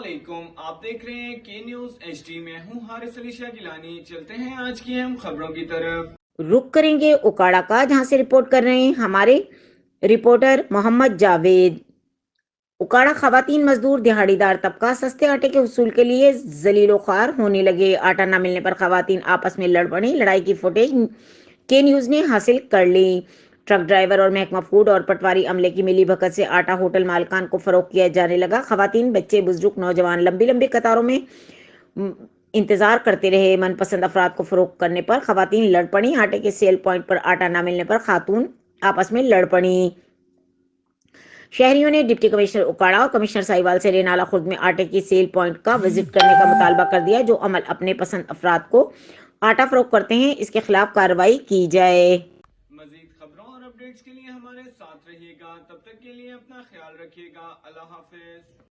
علیکم، آپ دیکھ رہے ہیں کے نیوز ایچ ڈی میں ہوں حارث علی شاہ گیلانی۔ چلتے ہیں آج کی اہم خبروں کی طرف۔ رخ کریں گے اکاڑا کا، جہاں سے رپورٹ کر رہے ہیں ہمارے رپورٹر محمد جاوید۔ اکاڑا خواتین مزدور دہاڑی دار طبقہ سستے آٹے کے حصول کے لیے ذلیل و خوار ہونے لگے۔ آٹا نہ ملنے پر خواتین آپس میں لڑ پڑیں۔ لڑائی کی فوٹیج کے نیوز نے حاصل کر لی۔ ٹرک ڈرائیور اور محکمہ فوڈ اور پٹواری عملے کی ملی بھگت سے آٹا ہوٹل مالکان کو فروخت کیا جانے لگا۔ خواتین، بچے، بزرگ، نوجوان لمبی لمبی قطاروں میں انتظار کرتے رہے۔ من پسند افراد کو فروخت کرنے پر خواتین لڑ پڑیں۔ آٹے کے سیل پوائنٹ پر آٹا نہ ملنے پر خاتون آپس میں لڑ پڑیں۔ شہریوں نے ڈپٹی کمشنر اکاڑا اور کمشنر ساہیوال سے رینالہ خرد میں آٹے کی سیل پوائنٹ کا وزٹ کرنے کا مطالبہ کر دیا۔ جو عمل اپنے پسند افراد کو آٹا فروخت کرتے ہیں، اس کے خلاف کارروائی کی جائے۔ مزید خبروں اور اپڈیٹس کے لیے ہمارے ساتھ رہیے گا، تب تک کے لیے اپنا خیال رکھیے گا۔ اللہ حافظ۔